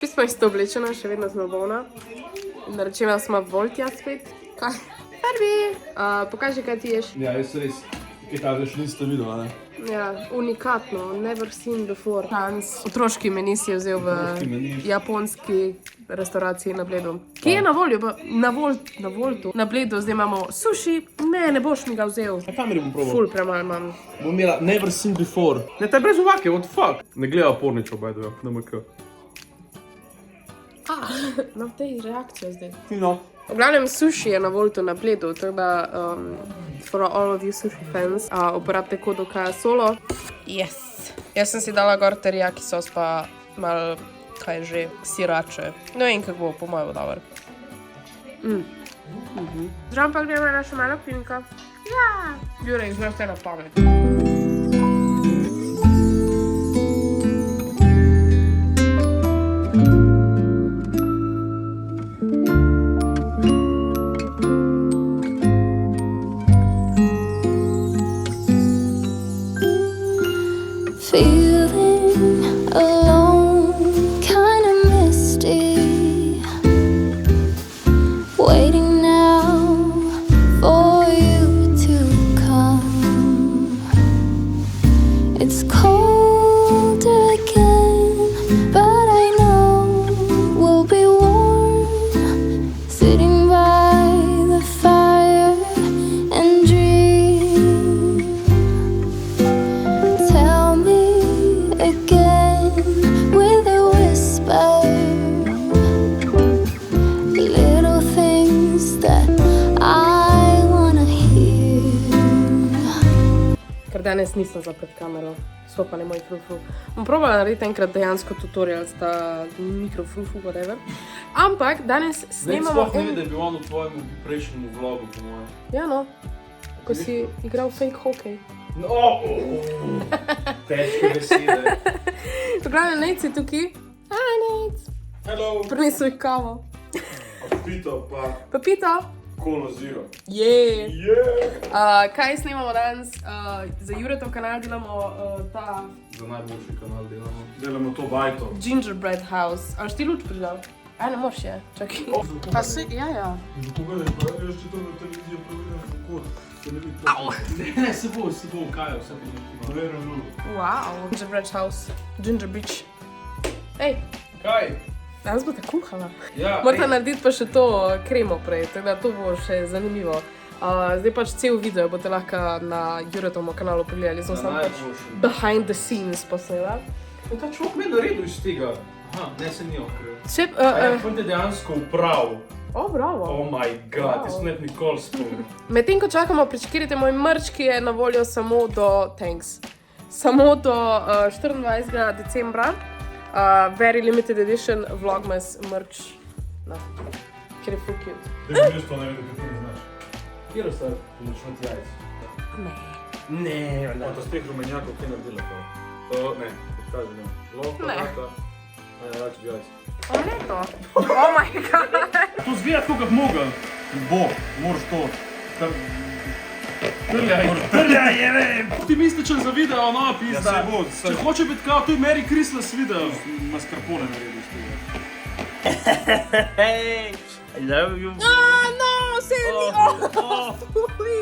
Smo isto oblečena, še vedno smo bolna. Naročila smo Voltja spet. Kaj? Prvi! Pokaži, kaj ti ješ. Ja, jaz res. Kaj ta že niste videla, ne? Ja, unikatno. Never seen before. Otroški meni si je vzel v japonski restauraciji na Bledu. Kje je na voljo? Na Voltu. Na Bledu zdaj imamo sushi. Ne boš mi ga vzel. Na kameri bom probal. Ful premal imam. Bom imela never seen before. Ne, ta je brez uvake, what the fuck? Ne gleda porničo, by the way, na MK. No, v tej reakcijo zdaj. No. V glavnem, sushi je na Voltu na Bledu, tako da for all of you sushi fans, uporabite kodo KSOLO. Yes! Jaz sem si dala gor teriyaki sos pa malo, kaj že, sirače. No in kako bo, po mojem bo dober. Zdaj pa gremo na še malo klinka. Ja! Jure, izgleda vse na pamet. Feeling alone, kinda misty. Waiting now for you to come. It's cold again, but I know we'll be warm. Sitting by the fire and dream. Tell me again with a whisper, little things that I wanna hear. Ker danes nisem za pred kamero, so pa ne moj frufu. Bom probala narediti enkrat dejansko tutorial z ta mikrofrufu, whatever. Ampak danes snemamo... Sploh ne vidi, da je bil on v tvojem prejšnjem vlogu, po mojem. Ja no, ko si igral fake hokej. No, težke besede. V glavnem, Nejc je tukaj. Hi, Nejc. Hello. Prinesel je kavo. Pito pa Pepito. Cola Zero. Je. Yeah. Kaj snemamo danes? Za Juretov kanal delamo ta Za najboljši kanal delamo. Delamo to bajto. Gingerbread House. A ti luč prižal? Aj, ne moš je. Čakaj. Pa si, ja. Pogledaj, pa jaz če to na televizijo pogledam, kako se ne vidi. Au! Ne, se bo kajal, vse to nekaj. Wow. Gingerbread House. Ginger Beach. Ej, Kaj? danes bo te kuhala. Ja, Morate narediti pa še to kremo prej, tako da to bo še zanimivo. Zdaj pač cel video boste lahko na Juretovem kanalu pogledali. Sem samo pač behind the scenes posnela. Ta človek me je naredil iz tega. Aha, ne se ni okril. On te dejansko uprav. Bravo. Oh my god, jaz ne bi nikoli spomnil. Medtem ko čakamo, prečkirite moj merch, ki je na voljo samo do, samo do 24. decembra. Very limited edition Vlogmas merch. No, ker je full cute. Zdaj mi to ne vedi, kaj ti ne znaš. Kjer ostaje pomočnot jajc? Ne. Ne, ne. To speh rumenjakov, kaj naredila to? Ne, odkaži ne. Lopta, Ne. vrata. Rač bi jajc. Omleto. Oh my god. To zgleda tako, kot mogel. Bo, moraš to. Trljaj, je vem! Optimističen za video, no, pizda. Ja, se bo. Če hoče biti kao, to je Merry Christmas video. Mascarpone narediš tega. Hey, I love you. No, Sandy! Fuj.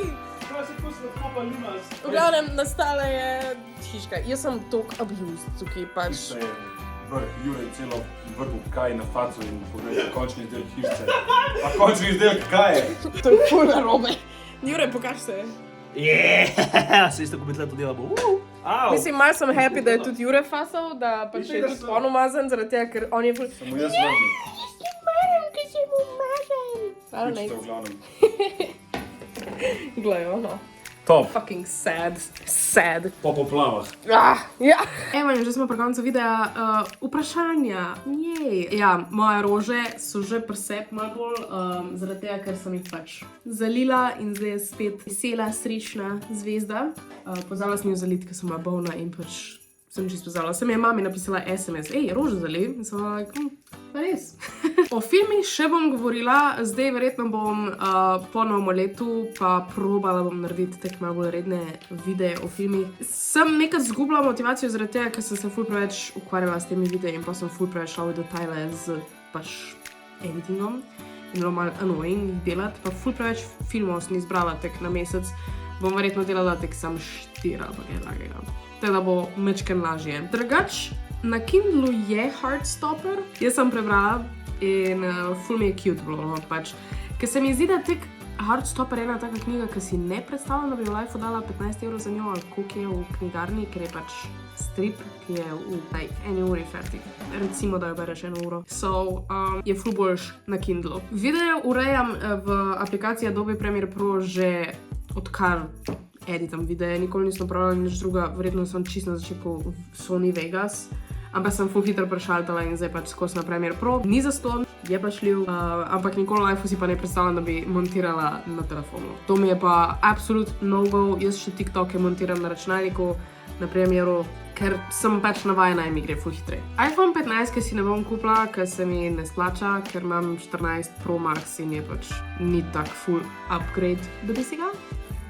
Kaj se tako sladko pa limas? V glavnem, nastala je hiška. Jaz sem tok abused tukaj, pač. Se je Jure celo vrgel kaj na faco in povedal končni izdelek hišce. A končni izdelek kaj je? To je ful narobe. Jure, pokaž se. Yeah, se isto, ko bi tle to delamo. Au. Mislim, malo sem happy, da je tudi Jure fasal, da pač je tudi on umazan, zaradi tega, ker on je ful... Samo jaz vrgel. Ker si mu umazan. Hvala, Nič Nejc. v glavnem. Glej, ono. Top. Fucking sad. Sad. Po poplavah. Ja. Evo, in že smo pri koncu videa. Vprašanja. Jej. Ja, moje rože so že presep malo bolj, zaradi tega, ker sem jih pač zalila in zdaj je spet vesela, srečna zvezda. Pozabila sem jo zaliti, ker sem bila bolna in pač sem čisto pozabila. Sem je mami napisala SMS, ej, rože zali. In sem bila like, pa res. O filmih še bom govorila, zdaj verjetno bom po novem letu pa probala bom narediti tako malo bolj redne videe o filmih. Sem nekaj zgubila motivacijo zaradi tega, ker sem se ful preveč ukvarjala s temi videi in pa sem ful preveč šla v detajle z pač editingom in bilo malo annoying delati, pa ful preveč filmov sem izbrala tek na mesec. Bom verjetno delala tek sam 4 ali pa kaj takega. Tako da bo mečken lažje. Drugač, na Kindlu je Heartstopper, jaz sem prebrala in ful mi je cute bilo, pač. Ker se mi zdi, da tek Heartstopper je ena taka knjiga, ki si ne predstavljam, da bi v Lifeu dala 15 € za njo, ali koliko je v knjigarni, ker je pač strip, ki je v eni uri fertik. Recimo, da jo bereš 1 uro. So, je ful boljš na Kindlu. Video urejam v aplikaciji Adobe Premiere Pro že odkar editam videe, nikoli nisem upravljala nič druga, verjetno sem čisto na začetku Sony Vegas, ampak sem ful hitro prešaltala in zdaj pač skozi na Premiere Pro. Ni zastonj, je pačljiv, ampak nikoli v Lifeu si pa ne predstavljam, da bi montirala na telefonu. To mi je pa absolut no-go, jaz še TikToke montiram na računalniku, na Premieru, ker sem pač navajena in mi gre ful hitreje. iPhone 15, ki si ne bom kupila, ker se mi ne splača, ker imam 14 Pro Max in je pač ni tak full upgrade, da bi si ga.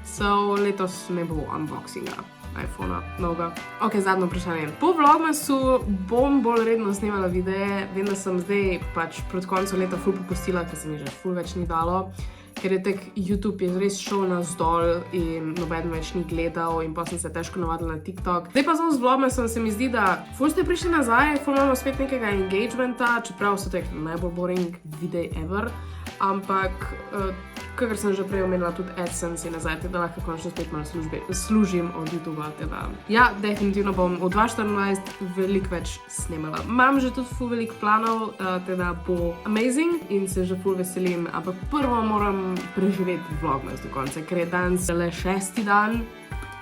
So, letos ne bo unboxinga iPhona novega. Ok, zadnjo vprašanje. Po Vlogmasu bom bolj redno snemala videe. Vem, da sem zdaj pač proti koncu leta ful popustila, ker se mi že ful več ni dalo. Ker je tek YouTube je res šel navzdol in noben več ni gledal in pa sem se težko navadila na TikTok. Zdaj pa sem z Vlogmasom, se mi zdi, da ful ste prišli nazaj, ful imamo spet nekega engagementa, čeprav so tek najbolj boring videi ever, ampak kakor sem že prej omenila, tudi AdSense je nazaj, da lahko končno spet malo služim od YouTubea, teda. Ja, definitivno bom v 2024 veliko več snemala. Imam že tudi ful veliko planov, teda bo amazing in se že ful veselim, ampak prvo moram preživeti Vlogmas do konca, ker je danes le 6. dan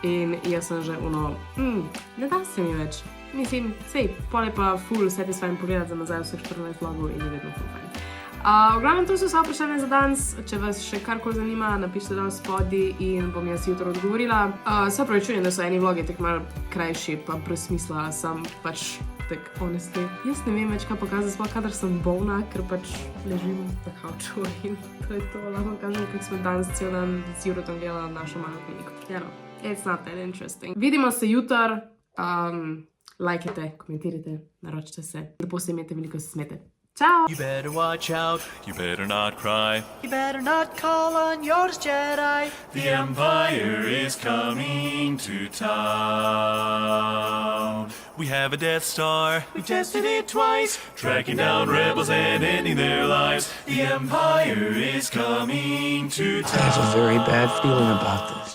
in jaz sem že ne da se mi več. Mislim, sej, pol je pa ful satisfying pogledati za nazaj vseh 14 vlogov in je vedno ful fajn. V glavnem, to so vsa vprašanja za danes. Če vas še karkoli zanima, napišite dol spodaj in bom jaz jutro odgovorila. Se opravičujem, da so eni vlogi tako malo krajši, pa brez smisla, sem pač tak honestly. Jaz ne vem več, kaj pokazati, sploh kadar sem bolna, ker pač ležim na kavču in to je to. Lahko kažem, kako smo danes cel dan z Jurotom gledali našo malo knjigo. Ja no, it's not that interesting. Vidimo se jutro, lajkajte, komentirajte, naročite se, lepo se imejte, veliko se smete. Ciao! You better watch out. You better not cry. You better not call on yours, Jedi. The Empire is coming to town. We have a Death Star. We've tested it twice. Tracking down rebels and ending their lives. The Empire is coming to town. I have a very bad feeling about this.